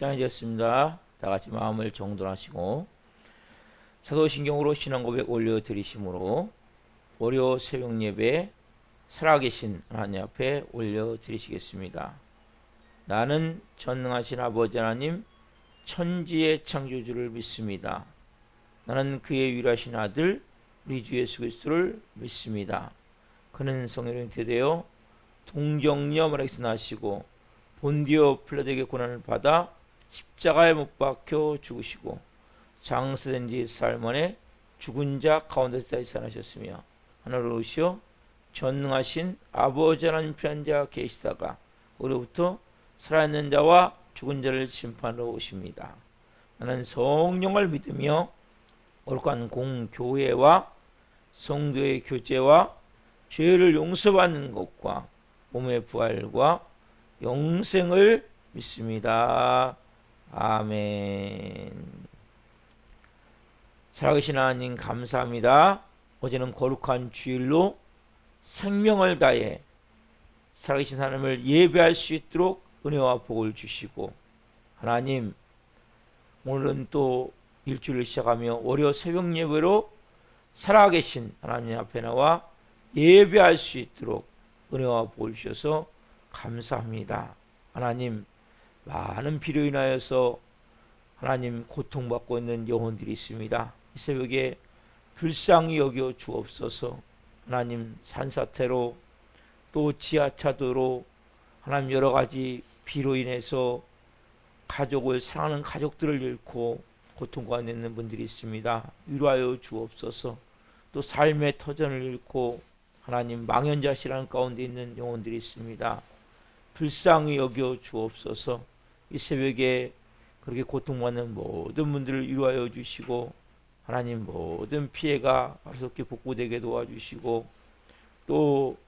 시간이 되었습니다. 다같이 마음을 정돈하시고 사도신경으로 신앙고백 올려드리심으로 월요 새벽 예배 살아계신 하나님 앞에 올려드리시겠습니다. 나는 전능하신 아버지 하나님 천지의 창조주를 믿습니다. 나는 그의 유일하신 아들 우리 주 예수 그리스도를 믿습니다. 그는 성령의 잉태되어 동정녀 마리아에게서 나시고 본디오 필라도에게 고난을 받아 십자가에 못 박혀 죽으시고 장사된 지 사흘 만에 죽은 자 가운데서 다시 살아나셨으며 하늘로 오시어 전능하신 아버지 하나님 편한 자 계시다가 우리로부터 살아있는 자와 죽은 자를 심판하러 오십니다. 나는 성령을 믿으며 거룩한 공교회와 성도의 교제와 죄를 용서받는 것과 몸의 부활과 영생을 믿습니다. 아멘. 살아계신 하나님 감사합니다. 어제는 거룩한 주일로 생명을 다해 살아계신 하나님을 예배할 수 있도록 은혜와 복을 주시고, 하나님 오늘은 또 일주일을 시작하며 월요 새벽 예배로 살아계신 하나님 앞에 나와 예배할 수 있도록 은혜와 복을 주셔서 감사합니다. 하나님, 많은 비로 인하여서 하나님 고통받고 있는 영혼들이 있습니다. 이 새벽에 불쌍히 여겨 주옵소서. 하나님, 산사태로 또 지하차도로 하나님 여러 가지 비로 인해서 가족을 사랑하는 가족들을 잃고 고통받고 있는 분들이 있습니다. 위로하여 주옵소서. 또 삶의 터전을 잃고 하나님 망연자실한 가운데 있는 영혼들이 있습니다. 불쌍히 여겨 주옵소서. 이 새벽에 그렇게 고통받는 모든 분들을 위로하여 주시고, 하나님 모든 피해가 바로속히 복구되게 도와주시고, 또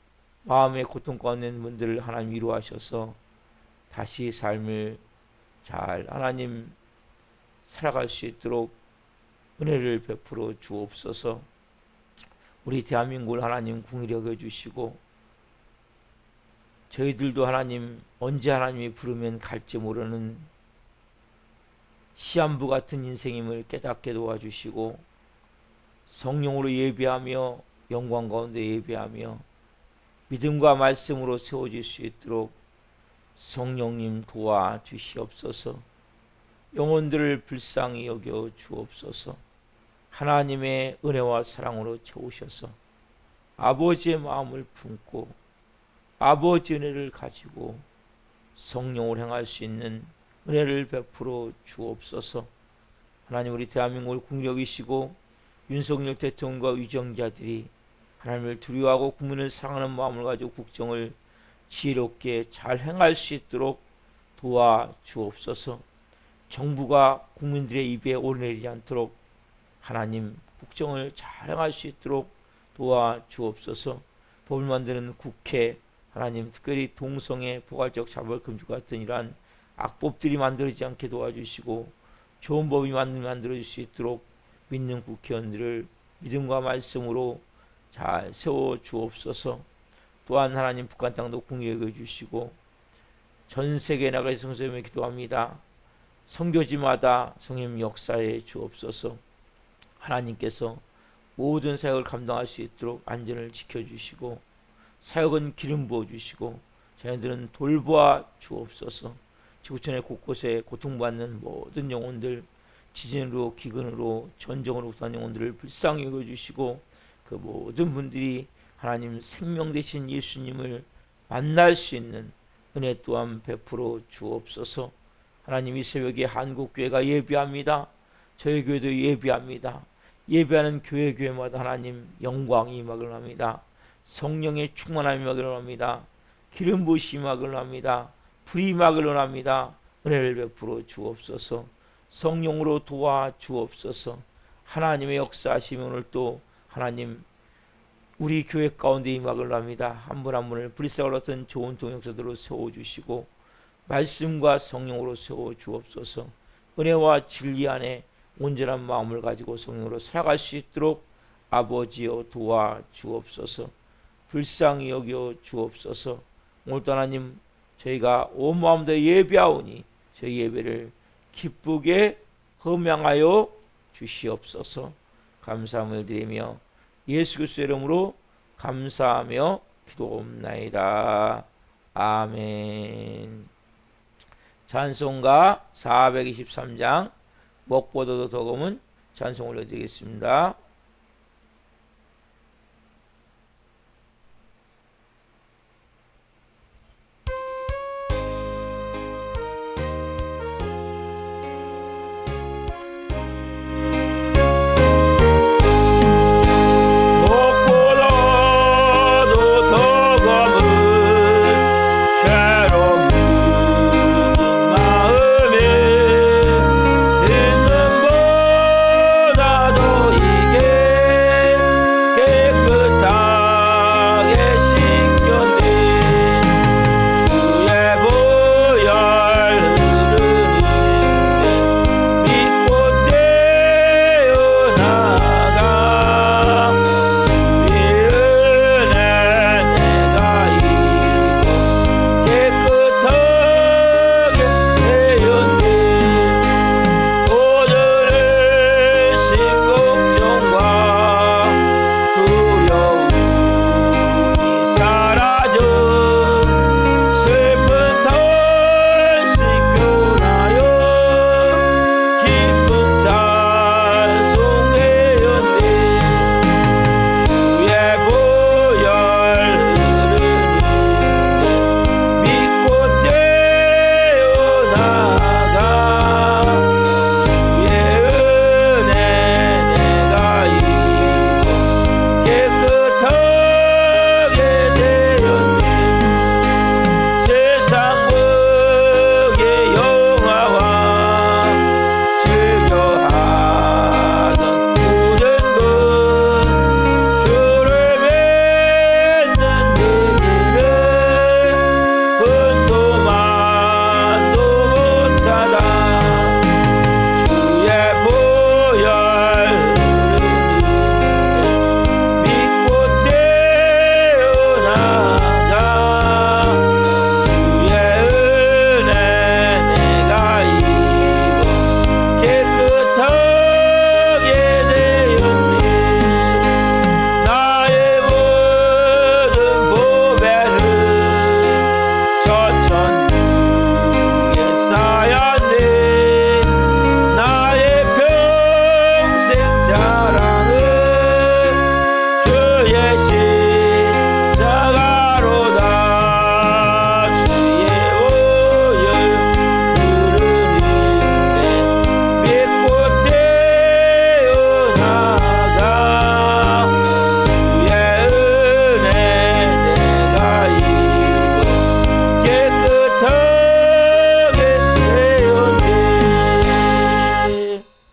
마음의 고통 가운데 있는 분들을 하나님 위로하셔서 다시 삶을 잘 하나님 살아갈 수 있도록 은혜를 베풀어 주옵소서. 우리 대한민국을 하나님 긍휼히 여겨 주시고, 저희들도 하나님 언제 하나님이 부르면 갈지 모르는 시한부 같은 인생임을 깨닫게 도와주시고, 성령으로 예배하며 영광 가운데 예배하며 믿음과 말씀으로 세워질 수 있도록 성령님 도와주시옵소서. 영혼들을 불쌍히 여겨 주옵소서. 하나님의 은혜와 사랑으로 채우셔서 아버지의 마음을 품고 아버지 은혜를 가지고 성령을 행할 수 있는 은혜를 베풀어 주옵소서. 하나님, 우리 대한민국을 긍휼히 여기시고 윤석열 대통령과 위정자들이 하나님을 두려워하고 국민을 사랑하는 마음을 가지고 국정을 지혜롭게 잘 행할 수 있도록 도와주옵소서. 정부가 국민들의 입에 오르내리지 않도록 하나님 국정을 잘 행할 수 있도록 도와주옵소서. 법을 만드는 국회, 하나님 특별히 동성애, 포괄적 차별금지 같은 이러한 악법들이 만들어지지 않게 도와주시고 좋은 법이 만들어질 수 있도록 믿는 국회의원들을 믿음과 말씀으로 잘 세워주옵소서. 또한 하나님 북한 땅도 긍휼히 여겨주시고 전 세계에 나가 성도님을 기도합니다. 선교지마다 성령 역사해 주옵소서. 하나님께서 모든 사역을 감당할 수 있도록 안전을 지켜주시고 사역은 기름 부어주시고 자녀들은 돌보아 주옵소서. 지구촌의 곳곳에 고통받는 모든 영혼들, 지진으로 기근으로 전쟁으로 구한 영혼들을 불쌍히 여겨주시고 그 모든 분들이 하나님 생명 되신 예수님을 만날 수 있는 은혜 또한 베풀어 주옵소서. 하나님, 이 새벽에 한국교회가 예배합니다. 저희 교회도 예배합니다. 예배하는 교회마다 하나님 영광이 임하기를 합니다. 성령의 충만함이 임하기를 합니다. 기름 부으심이 임하기를 합니다. 불이 임하기를 합니다. 은혜를 베풀어 주옵소서. 성령으로 도와 주옵소서. 하나님의 역사하심이 오늘 또 하나님 우리 교회 가운데 임하기를 합니다. 한 분 한 분을 불쌍을 어떤 좋은 동역자들로 세워주시고 말씀과 성령으로 세워주옵소서. 은혜와 진리 안에 온전한 마음을 가지고 성령으로 살아갈 수 있도록 아버지여 도와주옵소서. 불쌍히 여겨 주옵소서. 오늘도 하나님 저희가 온 마음으로 예배하오니 저희 예배를 기쁘게 흠양하여 주시옵소서. 감사함을 드리며 예수 그리스도의 이름으로 감사하며 기도옵나이다. 아멘. 찬송가 423장 먹보다도 더 검은 찬송 올려드리겠습니다.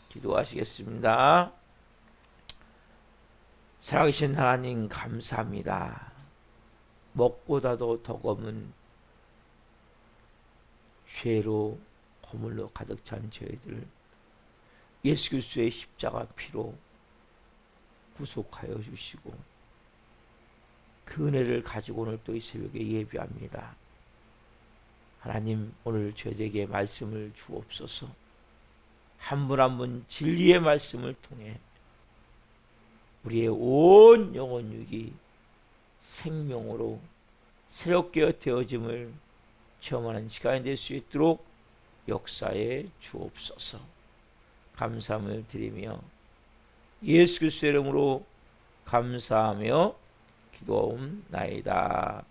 기도하시겠습니다. 살아계신 하나님 감사합니다. 먹보다도 더 검은 죄로 허물로 가득 찬 저희들 예수 그리스도의 십자가 피로 구속하여 주시고 그 은혜를 가지고 오늘 또 이 새벽에 예배합니다. 하나님 오늘 저에게 말씀을 주옵소서. 한 분 한 분 진리의 말씀을 통해 우리의 온 영혼 육이 생명으로 새롭게 되어짐을 체험하는 시간이 될 수 있도록 역사에 주옵소서. 감사함을 드리며 예수 그리스도의 이름으로 감사하며 기도하옵나이다.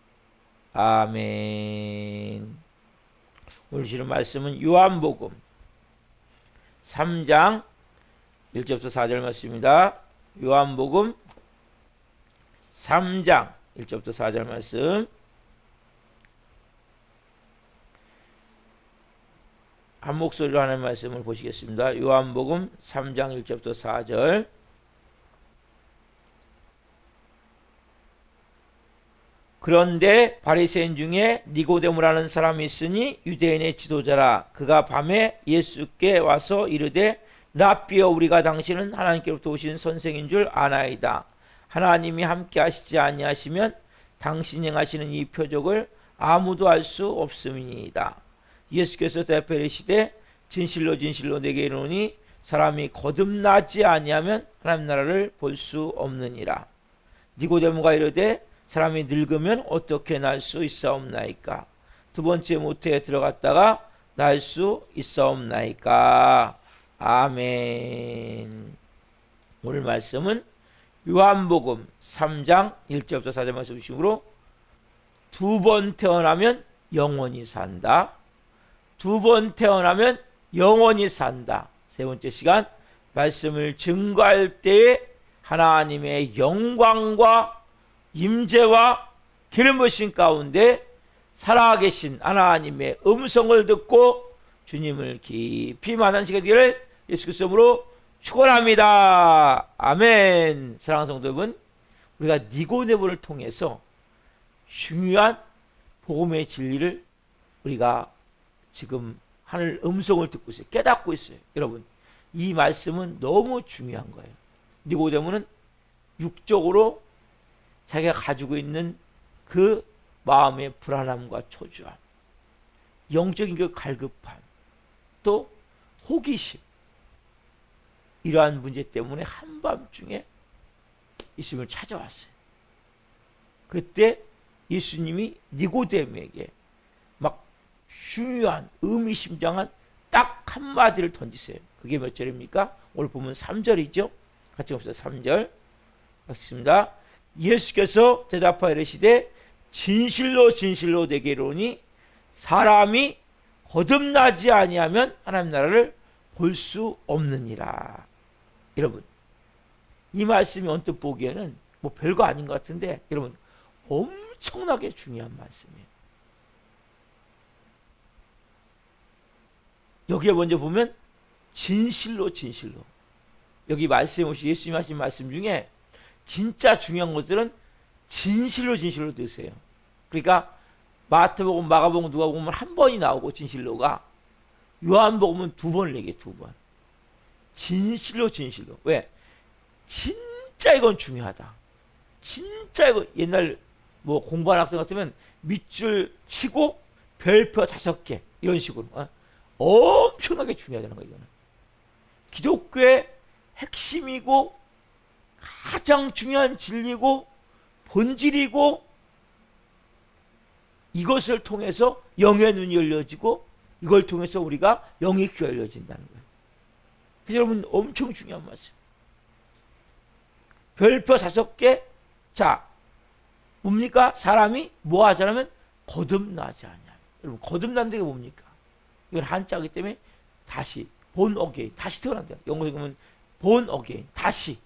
아멘. 오늘 주시는 말씀은 요한복음 3장 1절부터 4절 말씀입니다. 요한복음 3장 1절부터 4절 말씀. 한 목소리로 하는 말씀을 보시겠습니다. 요한복음 3장 1절부터 4절. 그런데 바리새인 중에 니고데모라는 사람이 있으니 유대인의 지도자라. 그가 밤에 예수께 와서 이르되 랍비여, 우리가 당신은 하나님께로부터 오신 선생인 줄 아나이다. 하나님이 함께 하시지 아니하시면 당신이 행하시는 이 표적을 아무도 알 수 없음이니이다. 예수께서 대답하시되 진실로 진실로 내게 이르노니 사람이 거듭나지 아니하면 하나님 나라를 볼 수 없느니라. 니고데모가 이르되 사람이 늙으면 어떻게 날 수 있사옵나이까? 두 번째 모태에 들어갔다가 날 수 있사옵나이까? 아멘. 오늘 말씀은 요한복음 3장 1절부터 4절 말씀 중으로 두 번 태어나면 영원히 산다. 두 번 태어나면 영원히 산다. 세 번째 시간 말씀을 증거할 때에 하나님의 영광과 임재와 기름 부으심 가운데 살아계신 하나님의 음성을 듣고 주님을 깊이 만난 시간 되기를 예수 그리스도 이름으로 축원합니다. 아멘. 사랑하는 성도 여러분, 우리가 니고데모를 통해서 중요한 복음의 진리를 우리가 지금 하늘 음성을 듣고 있어요. 깨닫고 있어요. 여러분, 이 말씀은 너무 중요한 거예요. 니고데모는 육적으로 자기가 가지고 있는 그 마음의 불안함과 초조함, 영적인 그 갈급함, 또 호기심, 이러한 문제 때문에 한밤중에 예수님을 찾아왔어요. 그때 예수님이 니고데모에게 막 중요한 의미심장한 딱 한마디를 던지세요. 그게 몇 절입니까? 오늘 보면 3절이죠. 같이 봅시다. 3절 읽습니다. 예수께서 대답하여 이르시되 진실로 진실로 내게 이르노니 사람이 거듭나지 아니하면 하나님 나라를 볼 수 없느니라. 여러분, 이 말씀이 언뜻 보기에는 뭐 별거 아닌 것 같은데 여러분 엄청나게 중요한 말씀이에요. 여기에 먼저 보면 진실로 진실로, 여기 말씀에 혹시 예수님 하신 말씀 중에 진짜 중요한 것들은 진실로 진실로 드세요. 그러니까 마태복음, 마가복음, 누가복음은 한 번이 나오고 진실로가, 요한복음은 두 번을 얘기해. 두 번. 진실로 진실로. 왜? 진짜 이건 중요하다. 진짜 이거 옛날 뭐 공부하는 학생 같으면 밑줄 치고 별표 5개 이런 식으로 엄청나게 중요하다는 거예요. 이거는 기독교의 핵심이고 가장 중요한 진리고 본질이고, 이것을 통해서 영의 눈이 열려지고 이걸 통해서 우리가 영의 귀가 열려진다는 거예요. 그래서 여러분 엄청 중요한 말씀. 별표 5개. 자, 뭡니까? 사람이 뭐 하자면 거듭나지 않냐. 여러분 거듭난다는 게 뭡니까? 이건 한자이기 때문에 다시 본 어게인, 다시 태어난다. 영어로 보면 본 어게인, 다시.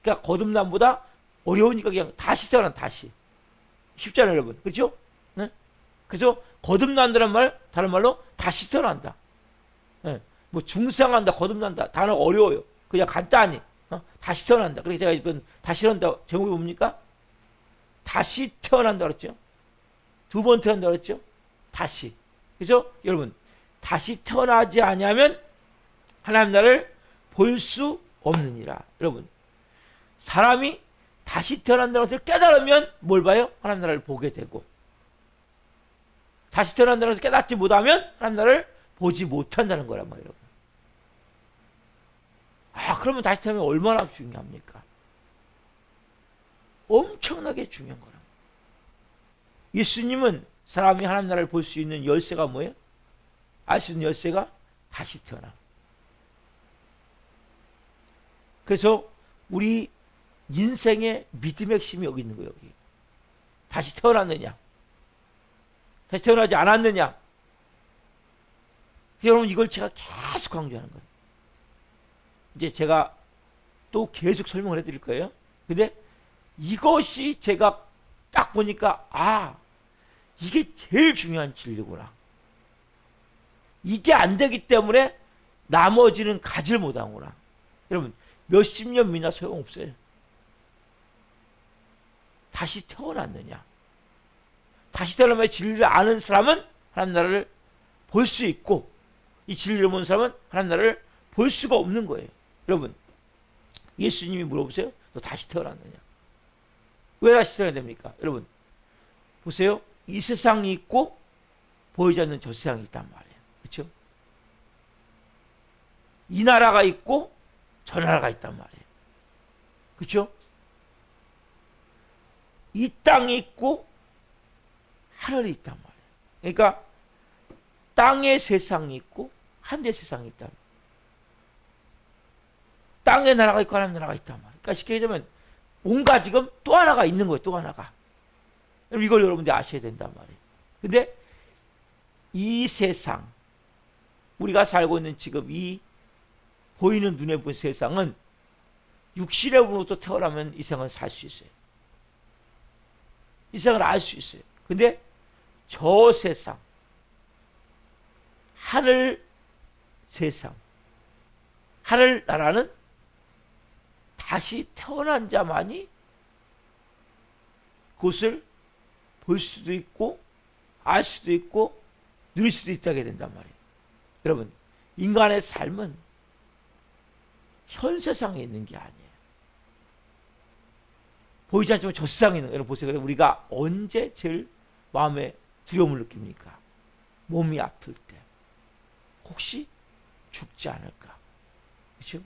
그러니까 거듭남보다 어려우니까 그냥 다시 태어난, 다시. 쉽잖아요, 여러분. 그렇죠? 네? 그래서 거듭난다는 말, 다른 말로 다시 태어난다. 네. 뭐 중상한다, 거듭난다. 단어가 어려워요. 그냥 간단히 다시 태어난다. 그래서 제가 이번 다시 태어난다 제목이 뭡니까? 다시 태어난다 그랬죠. 두 번 태어난다 그랬죠. 다시. 그래서 여러분 다시 태어나지 아니하면 하나님 나라를 볼 수 없느니라. 여러분, 사람이 다시 태어난다는 것을 깨달으면 뭘 봐요? 하나님 나라를 보게 되고, 다시 태어난다는 것을 깨닫지 못하면 하나님 나라를 보지 못한다는 거란 말이에요. 여러분. 그러면 다시 태어나면 얼마나 중요합니까? 엄청나게 중요한 거란 말이에요. 예수님은 사람이 하나님 나라를 볼 수 있는 열쇠가 뭐예요? 알 수 있는 열쇠가 다시 태어나. 그래서 우리 인생의 믿음의 핵심이 여기 있는 거예요. 여기. 다시 태어났느냐, 다시 태어나지 않았느냐. 여러분 이걸 제가 계속 강조하는 거예요. 이제 제가 또 계속 설명을 해드릴 거예요. 근데 이것이 제가 딱 보니까 이게 제일 중요한 진리구나. 이게 안 되기 때문에 나머지는 가지를 못하구나. 여러분 몇십 년 미나 소용없어요. 다시 태어났느냐. 다시 태어나면 진리를 아는 사람은 하나님 나라를 볼 수 있고, 이 진리를 모르는 사람은 하나님 나라를 볼 수가 없는 거예요. 여러분, 예수님이 물어보세요. 너 다시 태어났느냐? 왜 다시 태어나야 됩니까? 여러분, 보세요. 이 세상이 있고 보이지 않는 저 세상이 있단 말이에요. 그렇죠? 이 나라가 있고 저 나라가 있단 말이에요. 그렇죠? 이 땅이 있고 하늘이 있단 말이에요. 그러니까 땅의 세상이 있고 하늘의 세상이 있단 말이에요. 땅의 나라가 있고 하늘의 나라가 있단 말이에요. 그러니까 쉽게 얘기하면 뭔가 지금 또 하나가 있는 거예요. 또 하나가. 이걸 여러분들이 아셔야 된단 말이에요. 근데 이 세상, 우리가 살고 있는 지금 이 보이는 눈에 보이는 세상은 육신의 부분으로부터 태어나면 이 세상은 살 수 있어요. 이 세상을 알 수 있어요. 근데 저 세상, 하늘 세상, 하늘 나라는 다시 태어난 자만이 그것을 볼 수도 있고 알 수도 있고 누릴 수도 있다게 된단 말이에요. 여러분, 인간의 삶은 현 세상에 있는 게 아니에요. 보이지 않지만 저 세상에 있는 거예요. 여러분 보세요. 우리가 언제 제일 마음에 두려움을 느낍니까? 몸이 아플 때. 혹시 죽지 않을까? 그렇죠?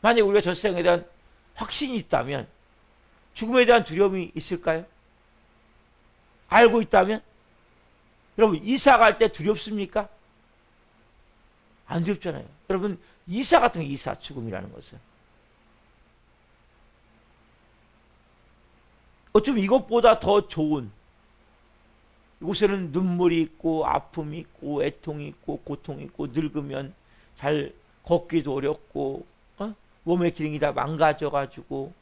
만약에 우리가 저 세상에 대한 확신이 있다면 죽음에 대한 두려움이 있을까요? 알고 있다면? 여러분 이사 갈 때 두렵습니까? 안 두렵잖아요. 여러분 이사 같은 거, 이사, 죽음이라는 것은 어쩌면 이것보다 더 좋은, 이곳에는 눈물이 있고 아픔이 있고 애통이 있고 고통이 있고 늙으면 잘 걷기도 어렵고 몸의 기능이 다 망가져가지고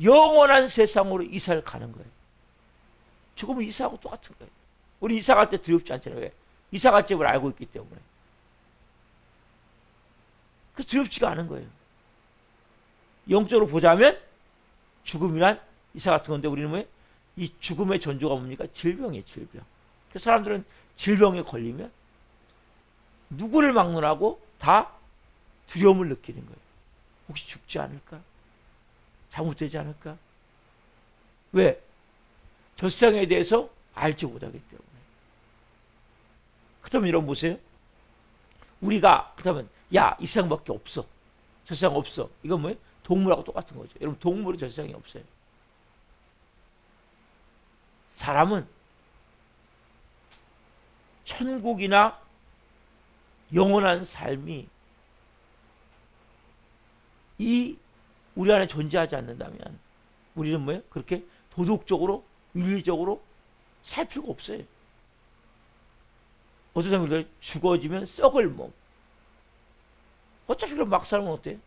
영원한 세상으로 이사를 가는 거예요. 죽으면 이사하고 똑같은 거예요. 우리 이사 갈 때 두렵지 않잖아요. 왜? 이사 갈 집을 알고 있기 때문에. 그래서 두렵지가 않은 거예요. 영적으로 보자면 죽음이란 이사 같은 건데 우리는 왜? 이 죽음의 전조가 뭡니까? 질병이에요, 질병. 그래서 사람들은 질병에 걸리면 누구를 막론하고 다 두려움을 느끼는 거예요. 혹시 죽지 않을까? 잘못되지 않을까? 왜? 저 세상에 대해서 알지 못하기 때문에. 그렇다면 여러분 보세요. 우리가 그렇다면 야, 이 세상밖에 없어. 저 세상 없어. 이건 뭐예요? 동물하고 똑같은 거죠. 여러분 동물은 저 세상에 없어요. 사람은 천국이나 영원한 삶이 이 우리 안에 존재하지 않는다면 우리는 뭐예요? 그렇게 도덕적으로 윤리적으로 살 필요가 없어요. 어떤 사람들 죽어지면 썩을 몸. 어차피 그럼 막 살면 어때요?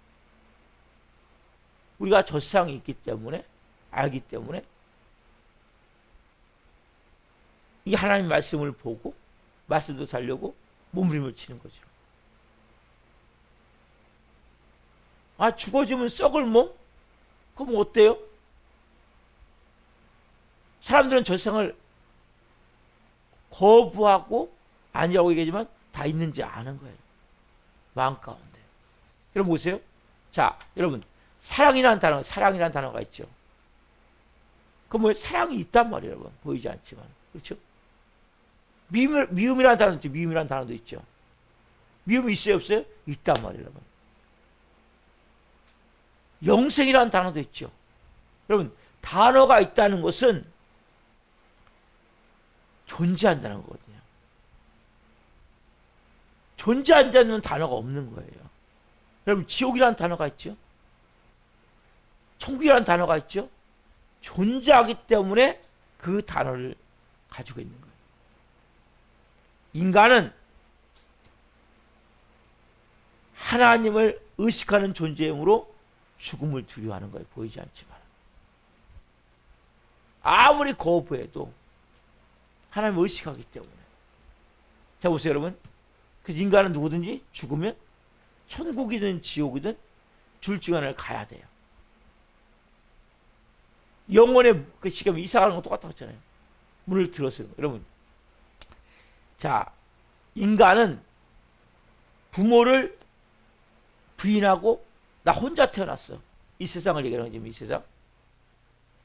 우리가 저 세상에 있기 때문에 알기 때문에 이 하나님 말씀을 보고 말씀도 살려고 몸부림을 치는 거죠. 아, 죽어지면 썩을 몸? 그럼 어때요? 사람들은 저 세상을 거부하고 아니라고 얘기하지만 다 있는지 아는 거예요. 마음 가운데. 여러분 보세요. 자, 여러분 사랑이라는 단어가 있죠. 그 뭐 사랑이 있단 말이에요, 여러분. 보이지 않지만. 그렇죠? 미움이라는 단어도 있죠. 미움이라는 단어도 있죠. 미움이 있어요, 없어요? 있단 말이에요, 여러분. 영생이라는 단어도 있죠. 여러분, 단어가 있다는 것은 존재한다는 거거든요. 존재하지 않는 단어가 없는 거예요. 여러분, 지옥이라는 단어가 있죠. 천국이라는 단어가 있죠. 존재하기 때문에 그 단어를 가지고 있는 거예요. 인간은 하나님을 의식하는 존재이므로 죽음을 두려워하는 거예요. 보이지 않지만. 아무리 거부해도 하나님을 의식하기 때문에. 자, 보세요, 여러분. 그 인간은 누구든지 죽으면 천국이든 지옥이든 둘 중 하나를 가야 돼요. 영혼의 지금 이사가는 건 똑같았잖아요. 문을 들었어요. 여러분. 자, 인간은 부모를 부인하고 나 혼자 태어났어. 이 세상을 얘기하는 거지, 이 세상.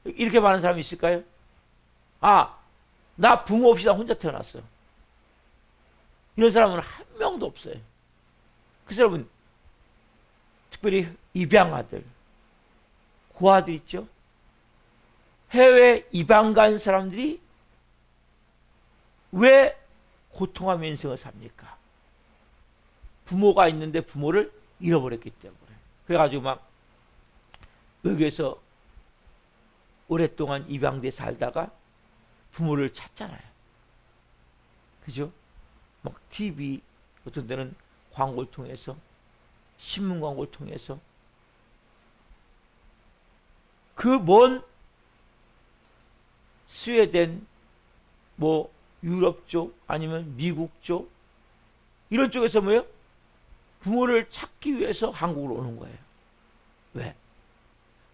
이렇게 많은 사람이 있을까요? 아, 나 부모 없이 나 혼자 태어났어. 이런 사람은 한 명도 없어요. 그래서 여러분, 특별히 입양아들, 고아들 있죠? 해외 입양 간 사람들이 왜 고통하며 인생을 삽니까? 부모가 있는데 부모를 잃어버렸기 때문에. 그래가지고 막 여기에서 오랫동안 입양돼 살다가 부모를 찾잖아요. 그죠? 막 TV, 어떤 데는 광고를 통해서, 신문 광고를 통해서 그 먼 스웨덴, 뭐 유럽 쪽 아니면 미국 쪽 이런 쪽에서 뭐예요? 부모를 찾기 위해서 한국으로 오는 거예요. 왜?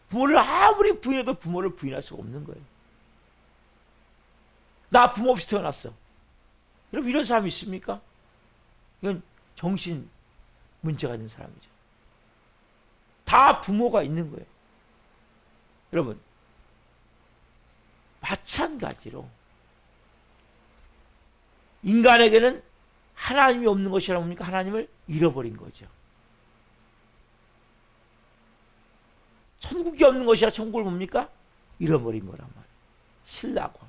부모를 아무리 부인해도 부모를 부인할 수가 없는 거예요. 나 부모 없이 태어났어. 여러분, 이런 사람이 있습니까? 이건 정신 문제가 있는 사람이죠. 다 부모가 있는 거예요. 여러분, 마찬가지로 인간에게는 하나님이 없는 것이라 뭡니까? 하나님을 잃어버린 거죠. 천국이 없는 것이라 천국을 뭡니까? 잃어버린 거란 말이에요. 신라고.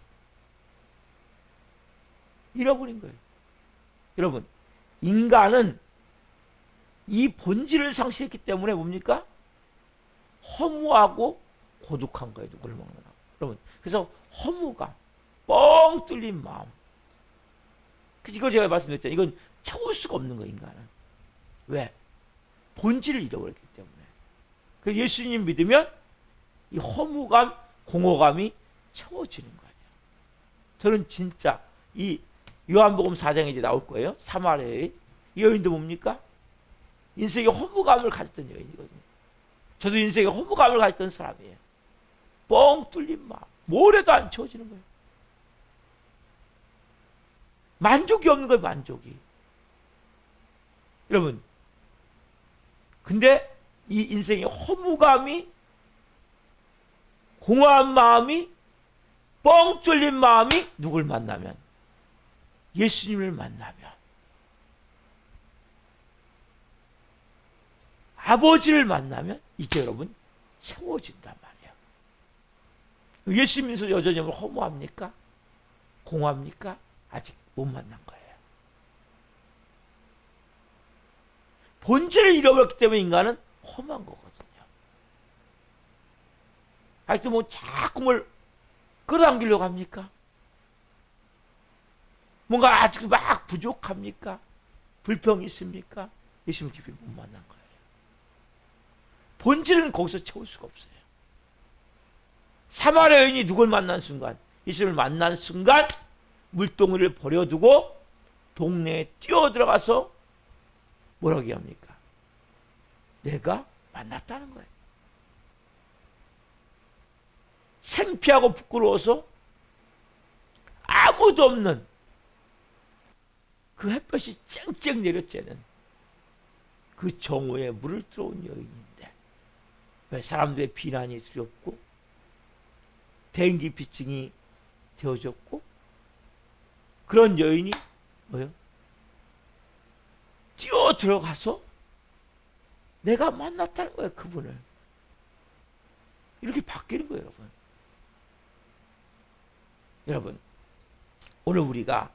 잃어버린 거예요. 여러분, 인간은 이 본질을 상실했기 때문에 뭡니까? 허무하고 고독한 거예요. 누구를 먹느라. 여러분, 그래서 허무감, 뻥 뚫린 마음. 이거 제가 말씀드렸잖아요. 이건 채울 수가 없는 거예요, 인간은. 왜? 본질을 잃어버렸기 때문에. 그래서 예수님 믿으면 이 허무감, 공허감이 채워지는 거예요. 저는 진짜 이 요한복음 4장에 이제 나올 거예요. 사마리아의 이 여인도 뭡니까? 인생의 허무감을 가졌던 여인이거든요. 저도 인생의 허무감을 가졌던 사람이에요. 뻥 뚫린 마음, 뭘 해도 안 채워지는 거예요. 만족이 없는 거예요, 만족이. 여러분, 근데 이 인생의 허무감이, 공허한 마음이, 뻥 뚫린 마음이 누굴 만나면? 예수님을 만나면, 아버지를 만나면 이게 여러분 채워진단 말이에요. 예수 믿어서 여전히 허무합니까? 공허합니까? 아직 못 만난 거예요. 본질을 잃어버렸기 때문에 인간은 험한 거거든요. 아직도 뭐 자꾸 뭘 끌어당기려고 합니까? 뭔가 아직도 막 부족합니까? 불평이 있습니까? 예수님 깊이 못 만난 거예요. 본질은 거기서 채울 수가 없어요. 사마리아 여인이 누굴 만난 순간, 예수님을 만난 순간 물동이를 버려두고 동네에 뛰어들어가서 뭐라고 얘기합니까? 내가 만났다는 거예요. 창피하고 부끄러워서 아무도 없는 그 햇볕이 쨍쨍 내려쬐는 그 정오에 물을 들어온 여인인데, 왜? 사람들의 비난이 두렵고 dengue-비증이 되어졌고, 그런 여인이 뭐요? 뛰어 들어가서 내가 만났다는 거예요, 그분을. 이렇게 바뀌는 거예요, 여러분. 여러분, 오늘 우리가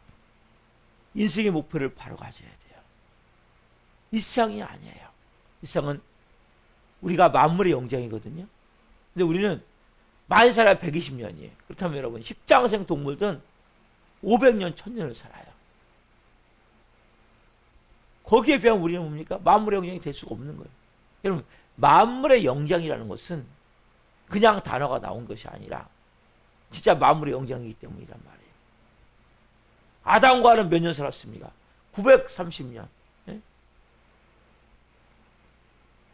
인생의 목표를 바로 가져야 돼요. 이 세상이 아니에요. 이 세상은 우리가 만물의 영장이거든요. 근데 우리는 많이 살아야 120년이에요. 그렇다면 여러분, 십장생 동물들은 500년, 1000년을 살아요. 거기에 비하면 우리는 뭡니까? 만물의 영장이 될 수가 없는 거예요. 여러분, 만물의 영장이라는 것은 그냥 단어가 나온 것이 아니라 진짜 만물의 영장이기 때문이란 말이에요. 아담과는 몇 년 살았습니까? 930년. 예?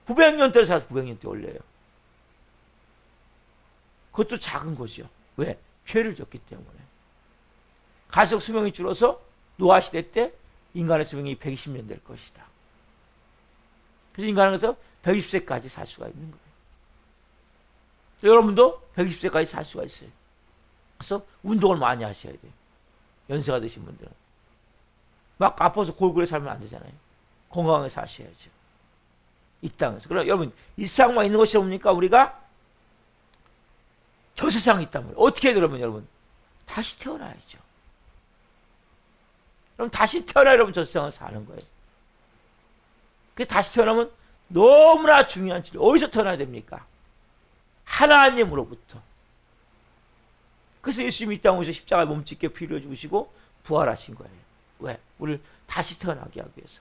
900년대 살아서 900년대 올려요. 그것도 작은 거죠. 왜? 죄를 졌기 때문에. 가속 수명이 줄어서 노아 시대 때 인간의 수명이 120년 될 것이다. 그래서 인간은 그래서 120세까지 살 수가 있는 거예요. 여러분도 120세까지 살 수가 있어요. 그래서 운동을 많이 하셔야 돼요. 연세가 드신 분들은. 막 아파서 골골에 살면 안 되잖아요. 건강하게 사셔야죠. 이 땅에서. 그럼 여러분, 이 세상만 있는 것이 뭡니까? 우리가 저 세상에 있단 말이에요. 어떻게 해야 되면 여러분? 다시 태어나야죠. 그럼 다시 태어나 여러분 저 세상을 사는 거예요. 그래서 다시 태어나면 너무나 중요한 진리. 어디서 태어나야 됩니까? 하나님으로부터. 그래서 예수님이 이 땅에 오셔서 십자가에 몸짓게 피를 주시고 부활하신 거예요. 왜? 우리를 다시 태어나게 하기 위해서.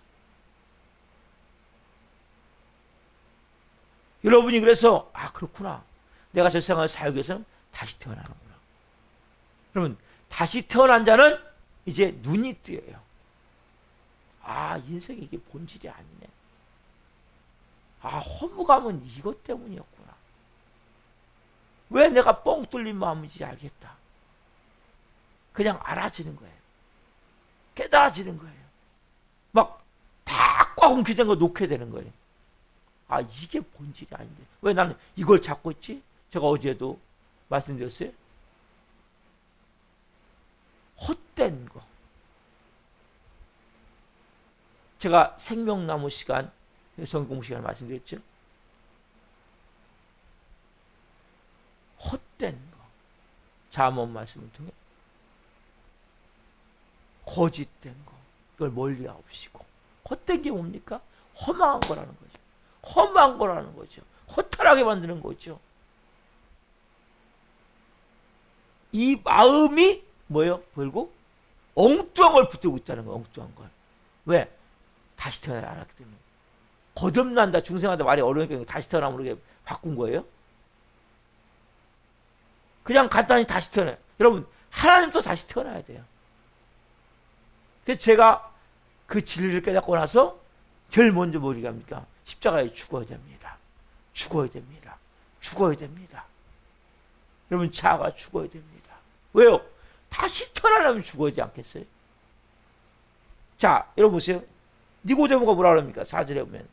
여러분이 그래서 아 그렇구나. 내가 저 세상을 살기 위해서는 다시 태어나는구나. 그러면 다시 태어난 자는 이제 눈이 뜨여요. 아 인생이 이게 본질이 아니네. 아 허무감은 이것 때문이었구나. 왜 내가 뻥 뚫린 마음인지 알겠다. 그냥 알아지는 거예요. 깨달아지는 거예요. 막 다 꽉 움켜진 거 놓게 되는 거예요. 아 이게 본질이 아닌데 왜 나는 이걸 잡고 있지? 제가 어제도 말씀드렸어요. 헛된 거. 제가 생명나무 시간 성공 시간에 말씀드렸죠. 헛된 거. 잠언 말씀을 통해 거짓된 거. 이걸 멀리 하옵시고. 헛된 게 뭡니까? 험한 거라는 거죠. 험한 거라는 거죠. 허탈하게 만드는 거죠. 이 마음이 뭐예요? 결국 엉뚱한 걸 붙들고 있다는 거예요. 엉뚱한 걸. 왜? 다시 태어나지 않았기 때문에. 거듭난다, 중생한다 말이 어려우니까 다시 태어나면 이렇게 바꾼 거예요? 그냥 간단히 다시 태어나요. 여러분, 하나님도 다시 태어나야 돼요. 그래서 제가 그 진리를 깨닫고 나서 제일 먼저 뭐를 합니까? 십자가에 죽어야 됩니다. 죽어야 됩니다. 죽어야 됩니다. 여러분, 자아가 죽어야 됩니다. 왜요? 다시 태어나려면 죽어야지 않겠어요? 자, 여러분 보세요. 니고데모가 뭐라 그럽니까? 4절에 보면.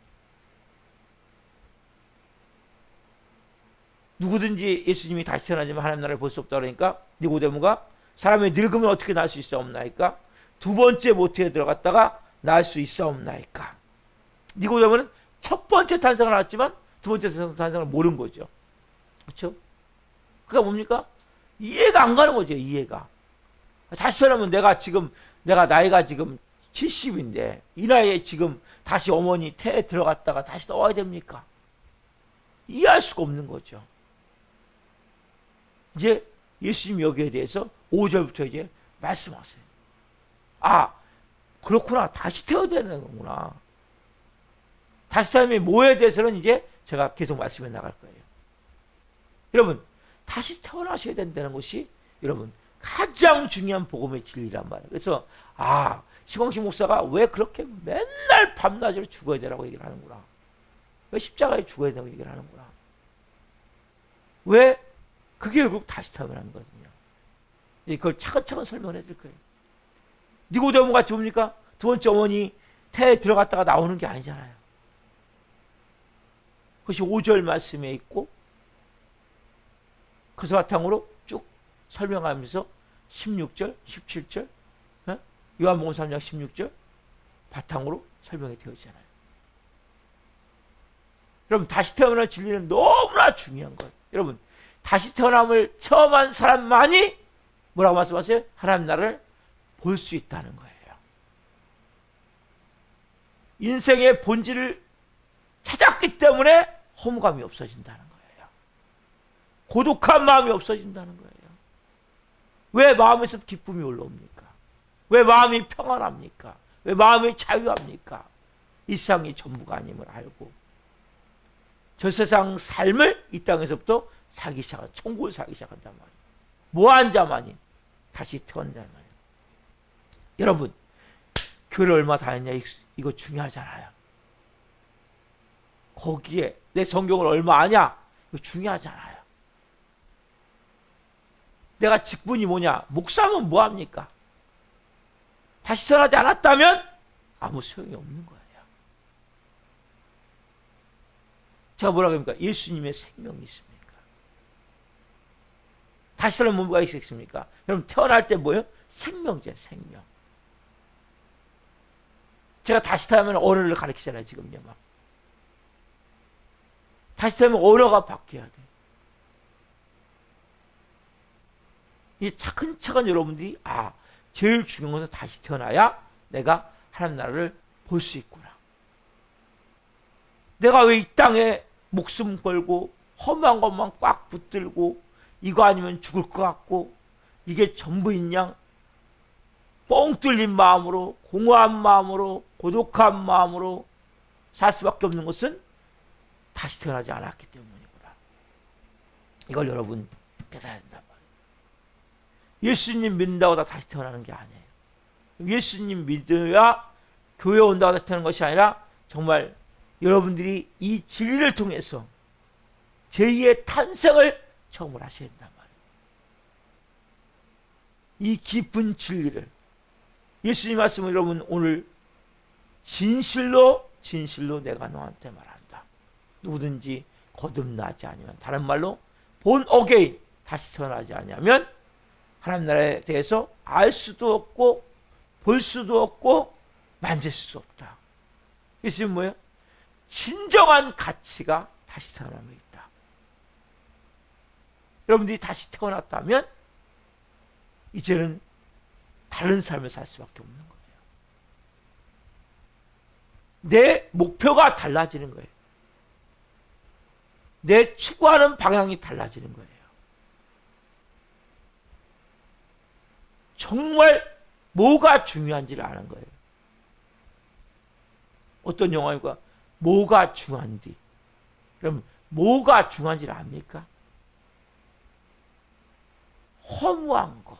누구든지 예수님이 다시 태어나지만 하나님 나라를 볼 수 없다 그러니까 니고데모가 사람이 늙으면 어떻게 날 수 있사옵나이까? 두 번째 모태에 들어갔다가 날 수 있사옵나이까? 니고데모는 첫 번째 탄생을 알았지만 두 번째 탄생을 모르는 거죠. 그렇죠? 그게 뭡니까? 이해가 안 가는 거죠. 이해가. 다시 태어나면 내가 나이가 지금 70인데 이 나이에 지금 다시 어머니 태에 들어갔다가 다시 나와야 됩니까? 이해할 수가 없는 거죠. 이제 예수님 여기에 대해서 5절부터 이제 말씀하세요. 아, 그렇구나. 다시 태어야 되는 거구나. 다시 태어나면 뭐에 대해서는 이제 제가 계속 말씀해 나갈 거예요. 여러분, 다시 태어나셔야 된다는 것이 여러분 가장 중요한 복음의 진리란 말이에요. 그래서 시광식 목사가 왜 그렇게 맨날 밤낮으로 죽어야 되라고 얘기를 하는구나. 왜 십자가에 죽어야 된다고 얘기를 하는구나. 왜? 그게 결국 다시 태어나는 거거든요. 그걸 차근차근 설명을 해드릴 거예요. 니고데모 같이 뭡니까? 두 번째 어머니 태에 들어갔다가 나오는 게 아니잖아요. 그것이 5절 말씀에 있고 그 바탕으로 쭉 설명하면서 16절, 17절, 요한복음 3장 16절 바탕으로 설명이 되어 있잖아요. 여러분, 다시 태어나는 진리는 너무나 중요한 거예요. 여러분, 다시 태어남을 체험한 사람만이 뭐라고 말씀하세요? 하나님 나라를 볼 수 있다는 거예요. 인생의 본질을 찾았기 때문에 허무감이 없어진다는 거예요. 고독한 마음이 없어진다는 거예요. 왜 마음에서 기쁨이 올라옵니까? 왜 마음이 평안합니까? 왜 마음이 자유합니까? 이 세상이 전부가 아님을 알고 저 세상 삶을 이 땅에서부터 살기 시작한, 천국을 살기 시작한단 말이에요. 뭐한 자만이 다시 태어난단 말이에요. 여러분, 교회를 얼마 다녔냐 이거 중요하잖아요. 거기에 내 성경을 얼마 아냐 이거 중요하잖아요. 내가 직분이 뭐냐, 목사면 뭐합니까? 다시 태어나지 않았다면 아무 소용이 없는 거예요. 제가 뭐라고 합니까? 예수님의 생명이 있습니까? 다시 태어나면 뭐가 있겠습니까? 여러분, 태어날 때 뭐예요? 생명제, 생명. 제가 다시 태어나면 언어를 가르치잖아요. 지금요. 막. 다시 태어나면 언어가 바뀌어야 돼. 이 차근차근 여러분들이 제일 중요한 것은 다시 태어나야 내가 하나님 나라를 볼 수 있구나. 내가 왜 이 땅에 목숨 걸고 험한 것만 꽉 붙들고 이거 아니면 죽을 것 같고 이게 전부인 양 뻥 뚫린 마음으로 공허한 마음으로 고독한 마음으로 살 수밖에 없는 것은 다시 태어나지 않았기 때문이구나. 이걸 여러분 깨달아야 된단 말이에요. 예수님 믿는다고 다 다시 태어나는 게 아니에요. 예수님 믿어야 교회 온다고 다시 태어나는 것이 아니라 정말 여러분들이 이 진리를 통해서 제2의 탄생을 처음으로 하셔야 된단 말이에요. 이 깊은 진리를 예수님 말씀은 여러분 오늘 진실로 내가 너한테 말한다. 누구든지 거듭나지 아니면 다른 말로 본 어게인 다시 태어나지 아니하면 하나님 나라에 대해서 알 수도 없고 볼 수도 없고 만질 수 없다. 예수님 뭐예요? 진정한 가치가 다시 태어남에 있다. 여러분들이 다시 태어났다면 이제는 다른 삶을 살 수밖에 없는 거예요. 내 목표가 달라지는 거예요. 내 추구하는 방향이 달라지는 거예요. 정말 뭐가 중요한지를 아는 거예요. 어떤 영화가 뭐가 중요한지, 그럼 뭐가 중요한지를 압니까? 허무한 거.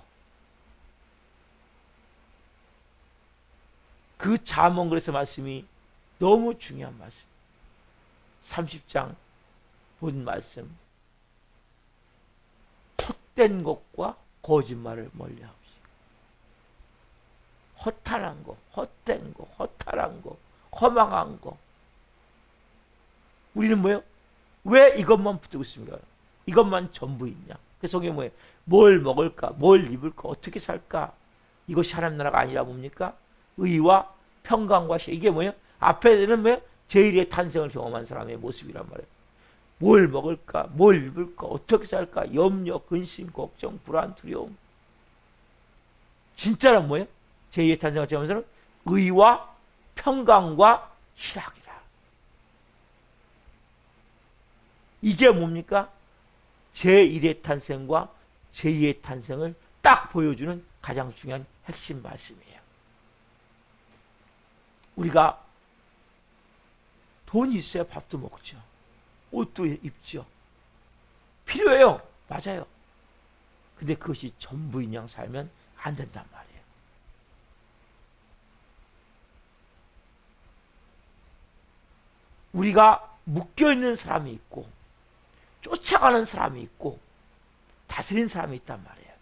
그 잠언글에서 말씀이 너무 중요한 말씀. 30장 본 말씀. 헛된 것과 거짓말을 멀리하옵시고. 허탄한 거, 헛된 거, 허탈한 거, 허망한 거. 우리는 뭐예요? 왜 이것만 붙들고 있습니까? 이것만 전부 있냐? 그 속에 뭐예요? 뭘 먹을까? 뭘 입을까? 어떻게 살까? 이것이 하나님 나라가 아니라 뭡니까? 의와 평강과 이게 뭐예요? 앞에는 뭐예요? 제1의 탄생을 경험한 사람의 모습이란 말이에요. 뭘 먹을까? 뭘 입을까? 어떻게 살까? 염려, 근심, 걱정, 불안, 두려움. 진짜는 뭐예요? 제2의 탄생을 경험한 사람은 의와 평강과 희락이라. 이게 뭡니까? 제1의 탄생과 제2의 탄생을 딱 보여주는 가장 중요한 핵심 말씀이에요. 우리가 돈이 있어야 밥도 먹죠. 옷도 입죠. 필요해요. 맞아요. 근데 그것이 전부인 양 살면 안 된단 말이에요. 우리가 묶여있는 사람이 있고 쫓아가는 사람이 있고 다스린 사람이 있단 말이에요.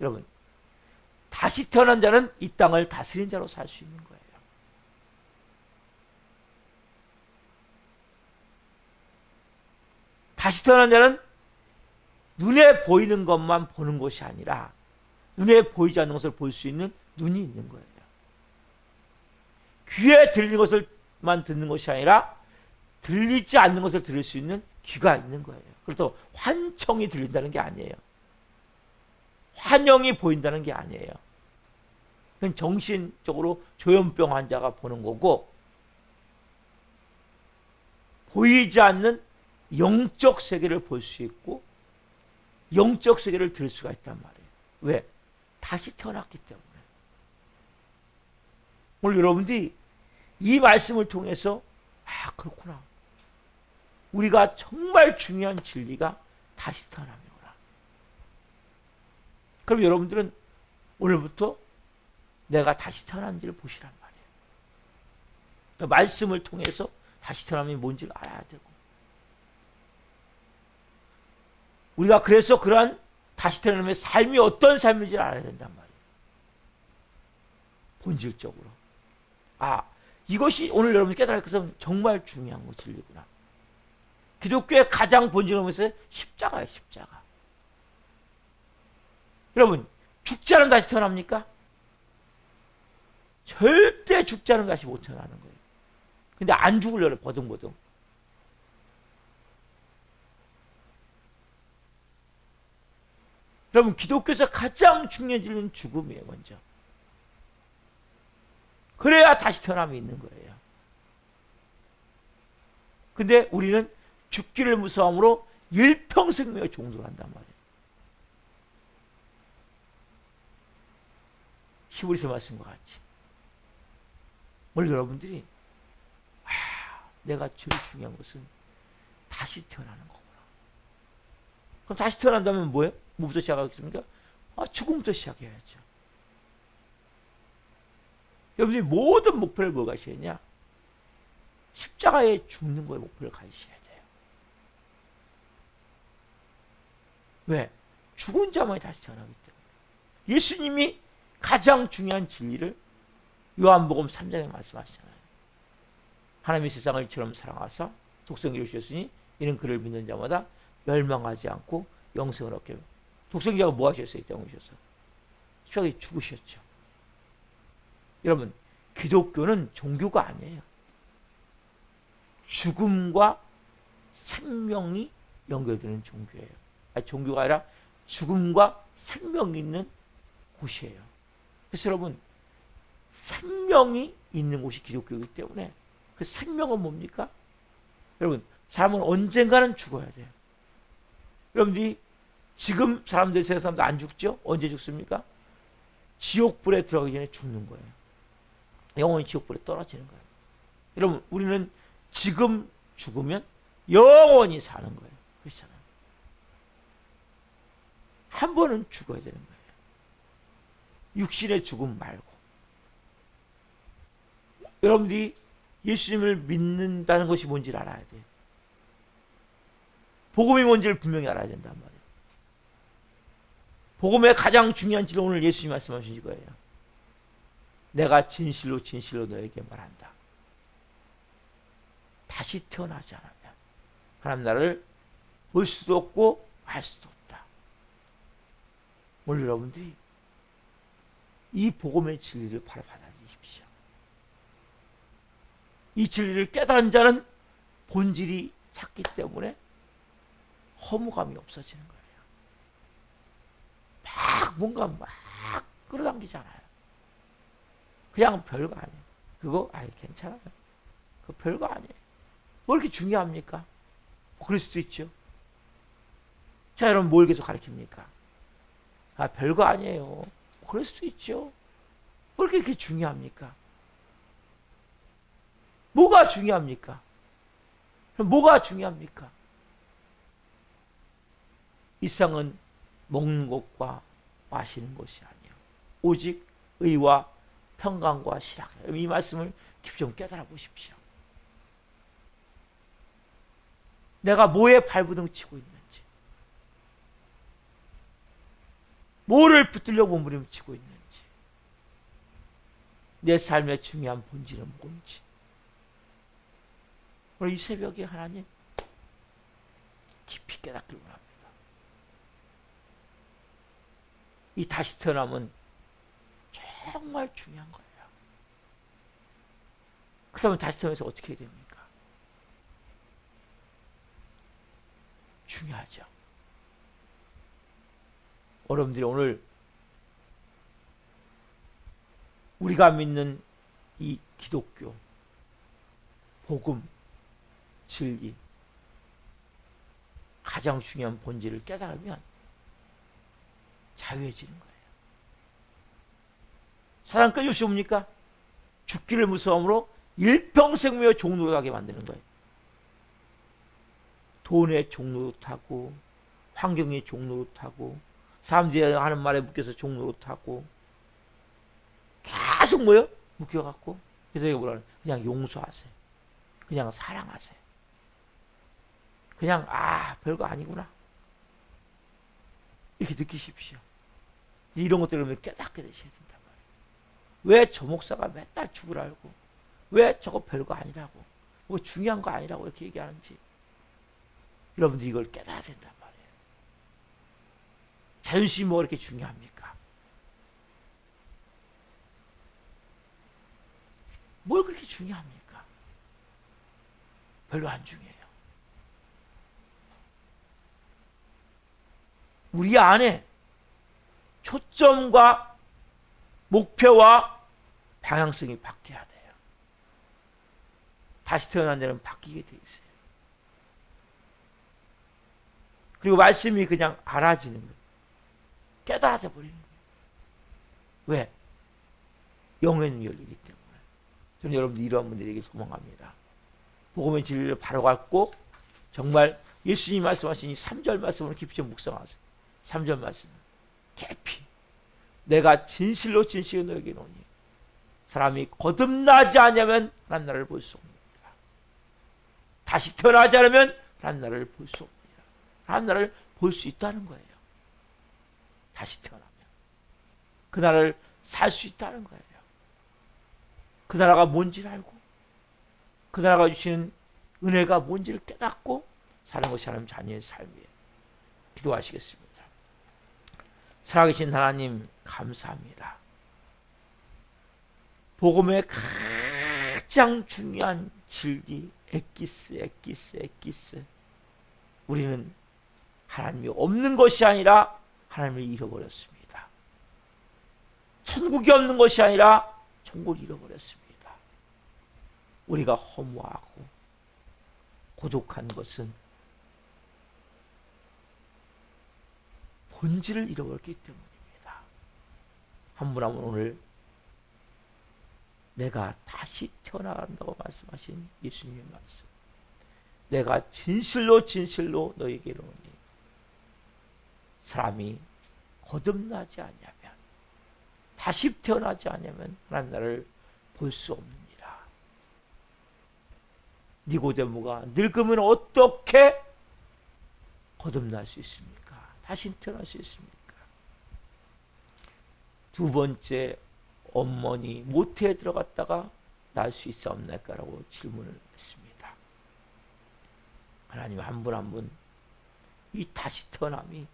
여러분, 다시 태어난 자는 이 땅을 다스린 자로 살 수 있는 거예요. 다시 태어난 자는 눈에 보이는 것만 보는 것이 아니라 눈에 보이지 않는 것을 볼 수 있는 눈이 있는 거예요. 귀에 들리는 것을만 듣는 것이 아니라 들리지 않는 것을 들을 수 있는 귀가 있는 거예요. 그래서 환청이 들린다는 게 아니에요. 환영이 보인다는 게 아니에요. 그건 정신적으로 조현병 환자가 보는 거고, 보이지 않는 영적 세계를 볼 수 있고 영적 세계를 들을 수가 있단 말이에요. 왜? 다시 태어났기 때문에. 오늘 여러분들이 이 말씀을 통해서 그렇구나. 우리가 정말 중요한 진리가 다시 태어남이구나. 그럼 여러분들은 오늘부터 내가 다시 태어난지를 보시란 말이에요. 말씀을 통해서 다시 태어남이 뭔지를 알아야 되고, 우리가 그래서 그러한 다시 태어남의 삶이 어떤 삶인지를 알아야 된단 말이에요. 본질적으로. 이것이 오늘 여러분이 깨달을 것은 정말 중요한 거 진리구나. 기독교의 가장 본질은 뭐였어요? 십자가예요, 십자가. 여러분, 죽지 않으면 다시 태어납니까? 절대 죽자는 것이 못 태어나는 거예요. 근데 안 죽으려고 버둥버둥. 여러분, 기독교에서 가장 중요한 진리는 죽음이에요. 먼저. 그래야 다시 태어남이 있는 거예요. 근데 우리는 죽기를 무서움으로 일평생명의 종도를 한단 말이에요. 히브리서 말씀과 같이. 오늘 여러분들이 내가 제일 중요한 것은 다시 태어나는 거구나. 그럼 다시 태어난다면 뭐예요? 뭐부터 시작하겠습니까? 죽음부터 시작해야죠. 여러분들이 모든 목표를 뭘 가셔야냐? 십자가에 죽는 거에 목표를 가지셔야 돼요. 왜? 죽은 자만이 다시 태어나기 때문에. 예수님이 가장 중요한 진리를 요한복음 3장에 말씀하시잖아요. 하나님이 세상을 이처럼 사랑하사 독생자를 주셨으니 이는 그를 믿는 자마다 멸망하지 않고 영생을 얻게 합니다. 독생자가 뭐 하셨어요? 이 땅에 오셔서 십자가에 죽으셨죠. 여러분, 기독교는 종교가 아니에요. 죽음과 생명이 연결되는 종교예요. 종교가 아니라 죽음과 생명이 있는 곳이에요. 그래서 여러분, 생명이 있는 곳이 기독교이기 때문에 그 생명은 뭡니까? 여러분, 사람은 언젠가는 죽어야 돼요. 여러분들이 지금 사람들, 세상 사람들 안 죽죠? 언제 죽습니까? 지옥불에 들어가기 전에 죽는 거예요. 영원히 지옥불에 떨어지는 거예요. 여러분, 우리는 지금 죽으면 영원히 사는 거예요. 그렇잖아요. 한 번은 죽어야 되는 거예요. 육신의 죽음 말고. 여러분들이 예수님을 믿는다는 것이 뭔지를 알아야 돼요. 복음이 뭔지를 분명히 알아야 된단 말이에요. 복음의 가장 중요한 진리, 오늘 예수님이 말씀하신 이거예요. 내가 진실로 진실로 너에게 말한다. 다시 태어나지 않으면 하나님 나라를 볼 수도 없고 알 수도 없다. 오늘 여러분들이 이 복음의 진리를 바로 받아들이십시오. 이 진리를 깨달은 자는 본질이 찾기 때문에 허무감이 없어지는 거예요. 뭔가 끌어당기잖아요. 그냥 별거 아니에요. 그거 괜찮아요. 그거 별거 아니에요. 뭐 이렇게 중요합니까? 그럴 수도 있죠. 자, 여러분, 뭘 계속 가르칩니까? 별거 아니에요. 그럴 수도 있죠. 뭐 이렇게 중요합니까? 뭐가 중요합니까? 뭐가 중요합니까? 이 세상은 먹는 것과 마시는 것이 아니에요. 오직 의와 평강과 실학. 이 말씀을 깊이 좀 깨달아 보십시오. 내가 뭐에 발부둥 치고 있는지, 뭐를 붙들려 몸부림치고 있는지, 내 삶의 중요한 본질은 뭔지. 오늘 이 새벽에 하나님 깊이 깨닫기를 원합니다. 이 다시 태어남은 정말 중요한 거예요. 그러면 다시 태어나서 어떻게 해야 됩니까? 중요하죠. 여러분들이 오늘 우리가 믿는 이 기독교, 복음, 진리, 가장 중요한 본질을 깨달으면 자유해지는 거예요. 사람 끊임없이 뭡니까? 죽기를 무서움으로 일평생명의 종로로 하게 만드는 거예요. 돈의 종로로 타고, 환경의 종로로 타고, 사람들이 하는 말에 묶여서 종로로 타고, 계속 뭐요? 묶여갖고. 그래서 이게 뭐라 그래? 그냥 용서하세요. 그냥 사랑하세요. 그냥 별거 아니구나. 이렇게 느끼십시오. 이런 것들을 깨닫게 되셔야 된단 말이에요. 왜 저 목사가 맨날 죽을 알고, 왜 저거 별거 아니라고, 뭐 중요한 거 아니라고 이렇게 얘기하는지, 여러분들이 이걸 깨달아야 된단 말이에요. 자존심이 뭐 이렇게 중요합니까? 뭘 그렇게 중요합니까? 별로 안 중요해요. 우리 안에 초점과 목표와 방향성이 바뀌어야 돼요. 다시 태어난 데는 바뀌게 돼 있어요. 그리고 말씀이 그냥 알아지는 거예요. 깨달아져 버리는 거예요. 왜? 영의 눈이 열리기 때문에. 저는 여러분들 이러한 분들에게 소망합니다. 복음의 진리를 바로 갖고 정말 예수님이 말씀하신 이 3절 말씀을 깊이 좀 묵상하세요. 3절 말씀 깊이 내가 진실로 진실로 너에게 이르노니 사람이 거듭나지 않으면 하나님 나라를 볼 수 없느니라. 다시 태어나지 않으면 하나님 나라를 볼 수 없느니라. 하나님 나라를 볼 수 있다는 거예요. 다시 태어나면 그 나라를 살 수 있다는 거예요. 그 나라가 뭔지를 알고 그 나라가 주시는 은혜가 뭔지를 깨닫고 사는 것이 하나님 자녀의 삶이에요. 기도하시겠습니다. 살아계신 하나님 감사합니다. 복음의 가장 중요한 진리 에키스. 우리는 하나님이 없는 것이 아니라 하나님을 잃어버렸습니다. 천국이 없는 것이 아니라 천국을 잃어버렸습니다. 우리가 허무하고 고독한 것은 본질을 잃어버렸기 때문입니다. 한 분 한 분 오늘 내가 다시 태어나간다고 말씀하신 예수님의 말씀, 내가 진실로 진실로 너에게 이르노니 사람이 거듭나지 않으면 다시 태어나지 않으면 하나님 나라를 볼 수 없느니라. 니고데모가 늙으면 어떻게 거듭날 수 있습니까? 다시 태어날 수 있습니까? 두 번째, 어머니 모태에 들어갔다가 날 수 있사옵나이까라고 질문을 했습니다. 하나님 한 분 한 분 이 다시 태어남이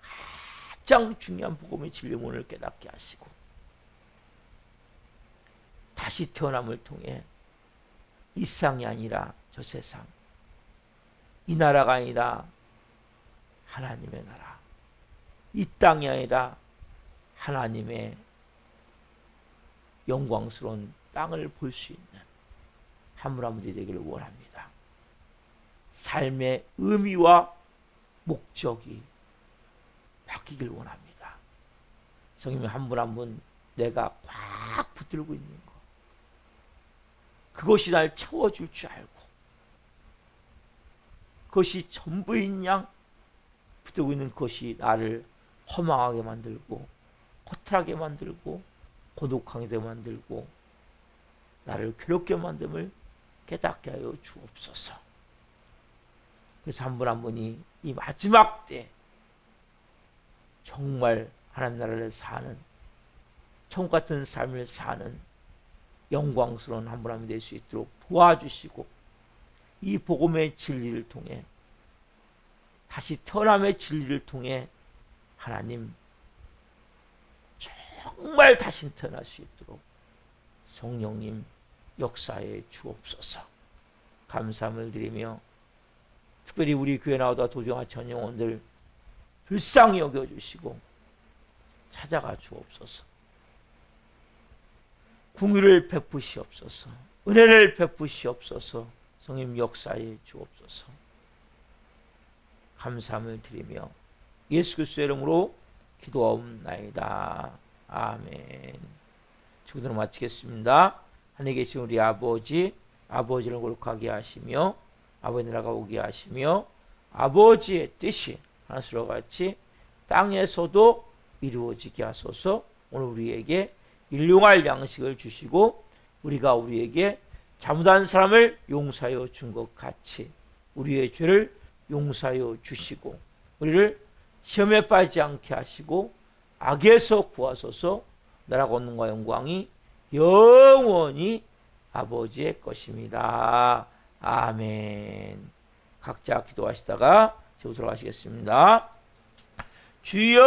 가장 중요한 복음의 진리문을 깨닫게 하시고 다시 태어남을 통해 이 세상이 아니라 저 세상, 이 나라가 아니라 하나님의 나라, 이 땅이 아니라 하나님의 영광스러운 땅을 볼 수 있는 한 분 한 분이 되기를 원합니다. 삶의 의미와 목적이 바뀌길 원합니다. 성령님 한 분 한 분 내가 꽉 붙들고 있는 것, 그것이 날 채워줄 줄 알고 그것이 전부인 양 붙들고 있는 것이 나를 허망하게 만들고 허탈하게 만들고 고독하게 만들고 나를 괴롭게 만듦을 깨닫게 하여 주옵소서. 그래서 한 분 한 분이 이 마지막 때 정말 하나님 나라를 사는 천국 같은 삶을 사는 영광스러운 한 분 한 분 될 수 있도록 도와주시고 이 복음의 진리를 통해 다시 태어남의 진리를 통해 하나님 정말 다시 태어날 수 있도록 성령님 역사에 주옵소서. 감사함을 드리며 특별히 우리 교회 나오다 도정한 전영원들 불쌍히 여겨주시고 찾아가 주옵소서. 궁유를 베푸시옵소서. 은혜를 베푸시옵소서. 성님 역사에 주옵소서. 감사함을 드리며 예수 그리스도의 이름으로 기도하옵나이다. 아멘. 주기도를 마치겠습니다. 하늘에 계신 우리 아버지, 아버지를 거룩하게 하시며 아버지 나라가 오게 하시며 아버지의 뜻이 하늘과 같이 땅에서도 이루어지게 하소서. 오늘 우리에게 일용할 양식을 주시고 우리가 우리에게 잘못한 사람을 용서하여 준 것 같이 우리의 죄를 용서하여 주시고 우리를 시험에 빠지지 않게 하시고 악에서 구하소서. 나라가 권능과 영광이 영원히 아버지의 것입니다. 아멘. 각자 기도하시다가 저로 돌아가시겠습니다. 주여